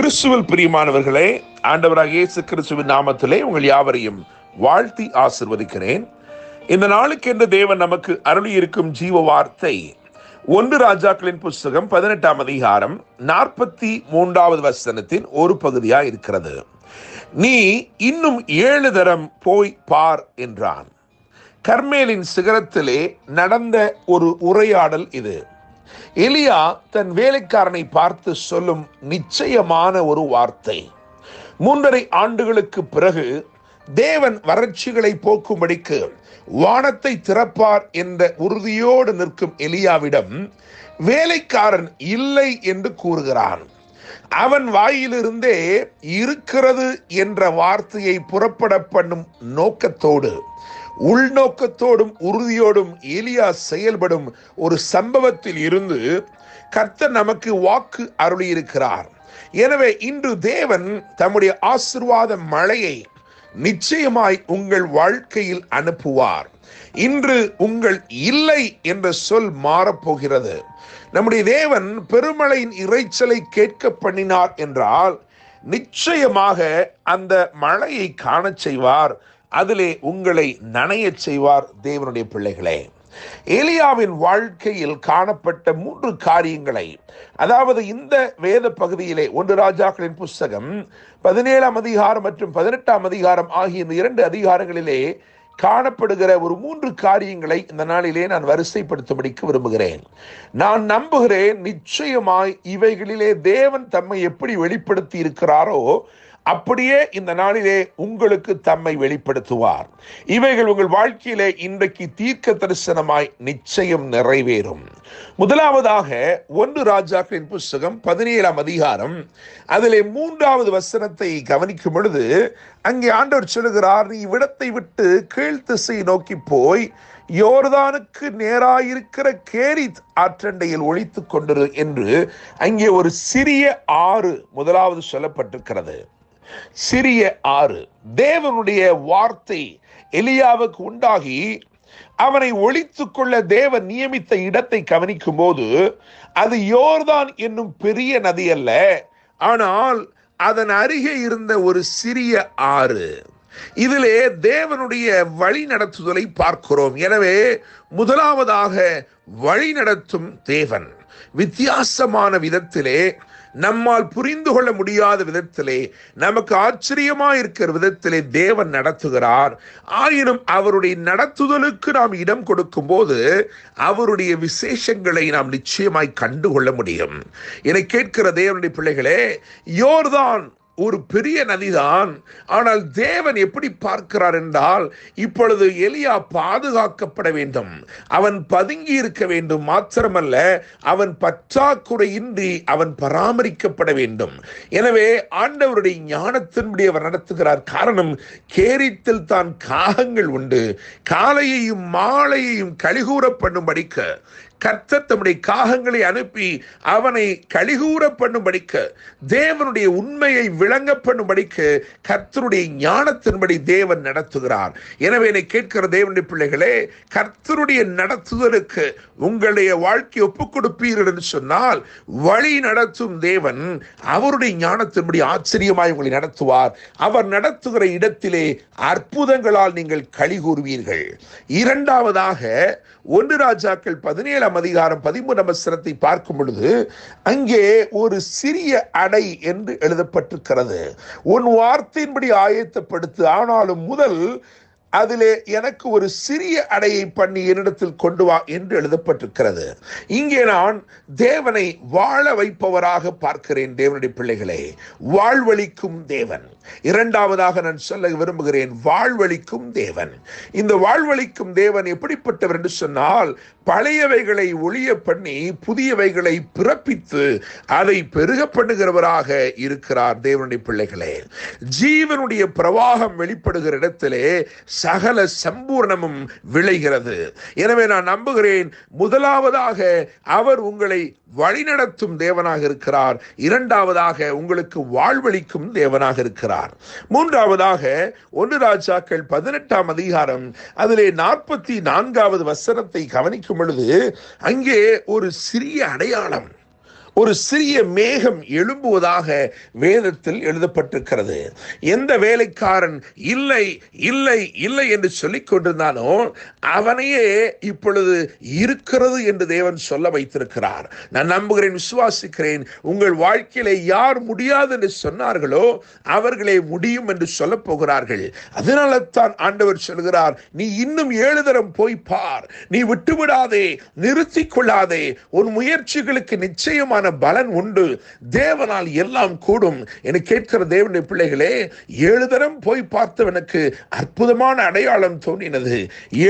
கிறிஸ்துவில் பிரியமானவர்களே, ஆண்டவராக இயேசு கிறிஸ்துவின் நாமத்திலே உங்கள் யாவரையும் வாழ்த்தி ஆசிர்வதிக்கிறேன். இந்த நாளுக்கென்று தேவன் நமக்கு அருளி இருக்கும் ஜீவ வார்த்தை 1 ராஜாக்களின் புஸ்தகம் 18ஆம் அதிகாரம் 43வது வசனத்தின் ஒரு பகுதியா இருக்கிறது. நீ இன்னும் 7 தரம் போய் பார் என்றான். கர்மேலின் சிகரத்திலே நடந்த ஒரு உரையாடல் இது. எலியா தன் வேலைக்காரனை பார்த்து சொல்லும் நிச்சயமான ஒரு வார்த்தை. 3.5 ஆண்டுகளுக்கு பிறகு தேவன் வறட்சிகளை போக்கும்படிக்கு வானத்தை திறப்பார் என்ற உறுதியோடு நிற்கும் எலியாவிடம் வேலைக்காரன் இல்லை என்று கூறுகிறான். அவன் வாயிலிருந்தே இருக்கிறது என்ற வார்த்தையை புறப்பட பண்ணும் நோக்கத்தோடு, உள்நோக்கத்தோடும் உறுதியோடும் எலியா செயல்படும் ஒரு சம்பவத்தில் இருந்து கர்த்தர் நமக்கு வாக்கு அருளியிருக்கிறார். எனவே இன்று தேவன் தம்முடைய ஆசீர்வாத மழையை நிச்சயமாய் உங்கள் வாழ்க்கையில் அனுப்புவார். இன்று உங்கள் இல்லை என்ற சொல் மாறப்போகிறது. நம்முடைய தேவன் பெருமழையின் இரைச்சலை கேட்க பண்ணினார் என்றால் நிச்சயமாக அந்த மழையை காணச் செய்வார். அதிலே உங்களை நனையச் செய்வார். தேவனுடைய பிள்ளைகளே, எலியாவின் வாழ்க்கையில் காணப்பட்ட 3 காரியங்களை, அதாவது இந்த வேத பகுதியிலே 1 ராஜாக்களின் புஸ்தகம் 17ஆம் அதிகாரம் மற்றும் 18ஆம் அதிகாரம் ஆகிய இந்த 2 அதிகாரங்களிலே காணப்படுகிற ஒரு 3 காரியங்களை இந்த நாளிலே நான் வரிசைப்படுத்தும்படிக்கு விரும்புகிறேன். நான் நம்புகிறேன், நிச்சயமாய் இவைகளிலே தேவன் தம்மை எப்படி வெளிப்படுத்தி இருக்கிறாரோ அப்படியே இந்த நாளிலே உங்களுக்கு தம்மை வெளிப்படுத்துவார். இவைகள் உங்கள் வாழ்க்கையிலே இன்றைக்கு தீர்க்க தரிசனமாய் நிச்சயம் நிறைவேறும். முதலாவதாக 1 ராஜாக்களின் புஸ்தகம் 17ஆம் அதிகாரம் அதிலே 3வது வசனத்தை கவனிக்கும் பொழுது அங்கே ஆண்டவர் சொல்லுகிறார், நீ இவ்விடத்தை விட்டு கீழ் திசை நோக்கி போய் யோர்தானுக்கு நேராயிருக்கிற கேரித் ஆற்றண்டையில் ஒளித்துக் கொண்டிரு என்று அங்கே ஒரு சிறிய ஆறு முதலாவது சொல்லப்பட்டிருக்கிறது. சிறிய ஆறு. தேவனுடைய வார்த்தை எலியாவுக்கு உண்டாகி அவனை ஒளித்துக் கொள்ள தேவன் நியமித்த இடத்தை கவனிக்கும் போது அது யோர்தான் என்னும் பெரிய நதி அல்ல, ஆனால் அதன் அருகே இருந்த ஒரு சிறிய ஆறு. இதிலே தேவனுடைய வழி நடத்துதலை பார்க்கிறோம். எனவே முதலாவதாக வழி நடத்தும் தேவன் வித்தியாசமான விதத்திலே, நம்மால் புரிந்து கொள்ள முடியாத விதத்திலே, நமக்கு ஆச்சரியமாய் இருக்கிற விதத்திலே தேவன் நடத்துகிறார். ஆயினும் அவருடைய நடத்துதலுக்கு நாம் இடம் கொடுக்கும் போது அவருடைய விசேஷங்களை நாம் நிச்சயமாய் கண்டுகொள்ள முடியும். என கேட்கிற தேவனுடைய பிள்ளைகளே, யோர்தான் ஒரு பெரிய நதிதான். ஆனால் தேவன் எப்படி பார்க்கிறார் என்றால், இப்பொழுது எலியா பாதுகாக்கப்பட வேண்டும், அவன் பதுங்கி இருக்க வேண்டும், மாத்திரமல்ல அவன் பற்றாக்குறையின்றி அவன் பராமரிக்கப்பட வேண்டும். எனவே ஆண்டவருடைய ஞானத்தின்படி அவர் நடத்துகிறார். காரணம், கேரித்தில் தான் காகங்கள் உண்டு, காலையையும் மாலையையும் கலிகூற பண்ணும்படிக்க கர்த்தர் தம்முடைய காகங்களை அனுப்பி அவனை கலிகூற பண்ணும்படிக்க, தேவனுடைய உண்மையை விளங்க பண்ணும்படிக்க கர்த்தருடைய ஞானத்தின்படி தேவன் நடத்துகிறார். எனவே என்னை கேட்கிற தேவனுடைய பிள்ளைகளே, கர்த்தருடைய நடத்துதலுக்கு உங்களுடைய வாழ்க்கை ஒப்புக் கொடுப்பீர்கள் என்று சொன்னால் வழி நடத்தும் தேவன் அவருடைய ஞானத்தின்படி ஆச்சரியமாய் உங்களை நடத்துவார். அவர் நடத்துகிற இடத்திலே அற்புதங்களால் நீங்கள் கலிகூறுவீர்கள். இரண்டாவதாக 1 ராஜாக்கள் 17ஆம் அதிகாரம் 13ஆம் வசனத்தை பார்க்கும் பொழுது அங்கே ஒரு சிறிய அடை என்று எழுதப்பட்டிருக்கிறது. உன் வார்த்தையின்படி ஆயத்தப்படுத்து, ஆனாலும் முதல் அதிலே எனக்கு ஒரு சிறிய அடையை பண்ணி என்னிடத்தில் கொண்டு வா என்று எழுதப்பட்டிருக்கிறது. இங்கே நான் தேவனை வாழ வைப்பவராக பார்க்கிறேன். தேவனுடைய பிள்ளைகளே, வாழ்வளிக்கும் தேவன். இரண்டாவதாக நான் சொல்ல விரும்புகிறேன், வாழ்வளிக்கும் தேவன். இந்த வாழ்வளிக்கும் தேவன் எப்படிப்பட்டவர் என்று சொன்னால், பழையவைகளை ஒழிய பண்ணி புதியவைகளை பிறப்பித்து அதை பெருக பண்ணுகிறவராக இருக்கிறார். தேவனுடைய பிள்ளைகளே, ஜீவனுடைய பிரவாகம் வெளிப்படுகிற இடத்திலே சகல சம்பூர்ணமும் விளைகிறது. எனவே நான் நம்புகிறேன், முதலாவதாக அவர் உங்களை வழிநடத்தும் தேவனாக இருக்கிறார். இரண்டாவதாக உங்களுக்கு வாழ்வளிக்கும் தேவனாக இருக்கிறார். மூன்றாவதாக 1 ராஜாக்கள் 18ஆம் அதிகாரம் அதிலே 44வது வசனத்தை கவனிக்கும் பொழுது அங்கே ஒரு சிறிய அடையாளம், ஒரு சிறிய மேகம் எழும்புவதாக வேதத்தில் எழுதப்பட்டிருக்கிறது. எந்த வேலைக்காரன் இல்லை இல்லை இல்லை என்று சொல்லிக் கொண்டிருந்தானோ அவனையே இப்பொழுது இருக்கிறது என்று தேவன் சொல்ல வைத்திருக்கிறார். நான் நம்புகிறேன், விசுவாசிக்கிறேன், உங்கள் வாழ்க்கையிலே யார் முடியாது என்று சொன்னார்களோ அவர்களே முடியும் என்று சொல்ல போகிறார்கள். அதனால தான் ஆண்டவர் சொல்கிறார், நீ இன்னும் 7 தரம் போய் பார், நீ விட்டுவிடாதே, நிறுத்தி கொள்ளாதே, உன் முயற்சிகளுக்கு நிச்சயமான பலன் உண்டு, தேவனால் எல்லாம் கூடும் என்று கேட்கிற தேவனுடைய பிள்ளைகளே, 7 தரம் போய் பார்த்தவனுக்கு அற்புதமான அடையாளம் தோன்றினது.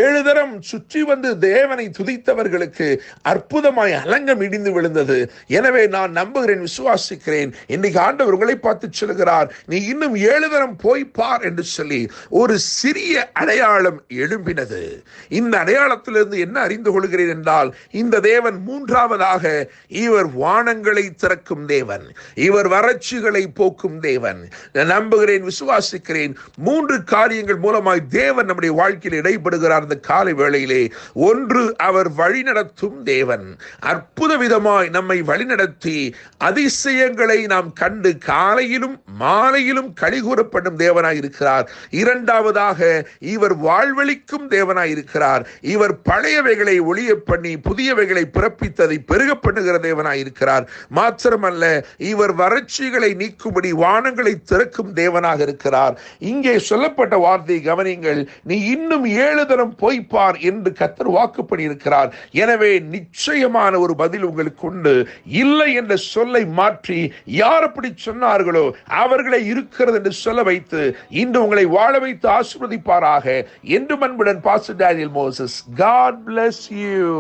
7 தரம் சுற்றி வந்து தேவனை துதித்தவர்களுக்கு அற்புதமாய் அலங்கம் இடிந்து விழுந்தது. எனவே நான் நம்புகிறேன், விசுவாசிக்கிறேன், இன்னைக்கு ஆண்டவர் உங்களை பார்த்து சொல்கிறார், நீ இன்னும் 7 தரம் போய் பார் என்று சொல்லி ஒரு சிறிய அடையாளம் எழும்பினது. இந்த அடையாளத்திலிருந்து என்ன அறிந்து கொள்கிறேன் என்றால், இந்த தேவன் மூன்றாவதாக இவர் வானங்களை திறக்கும் தேவன், இவர் வறட்சிகளை போக்கும் தேவன். நான் நம்புகிறேன், விசுவாசிக்கிறேன், 3 காரியங்கள் மூலமாய் தேவன் நம்முடைய வாழ்க்கையில் இடைப்படுகிறார் இந்த காலை வேளையிலே. ஒன்று, அவர் வழிநடத்தும் தேவன். அற்புத விதமாய் நம்மை வழிநடத்தி அதிசயங்களை நாம் கண்டு காலையிலும் மாலையிலும் கலிகூறப்படும் தேவனாய் இருக்கிறார். இரண்டாவதாக, இவர் வாழ்வளிக்கும் தேவனாய் இருக்கிறார். இவர் பழையவைகளை ஒளிய பண்ணி புதியவைகளை பிறப்பித்ததை பெருக பண்ணுகிற தேவனாய் இருக்கிறார். மாத்திரமல்ல, இவர் வறட்சிகளை நீக்கும்படி வானங்களை திறக்கும் தேவனாக இருக்கிறார். இங்கே சொல்லப்பட்ட வார்த்தை கவனிங்கள், நீ இன்னும் 7 தரம் போய்ப்பார் என்று கர்த்தர் வாக்குப்படி இருக்கிறார். எனவே நிச்சயமான ஒரு பதில் உங்களுக்கு உண்டு. இல்லை என்ற சொல்லை மாற்றி யார் அப்படி சொன்னார்களோ அவர்களை இருக்கிறது என்று சொல்ல வைத்து இன்று உங்களை வாழ வைத்து ஆசீர்வதிப்பாராக என்று அன்புடன் pastor Daniel Moses. God bless you.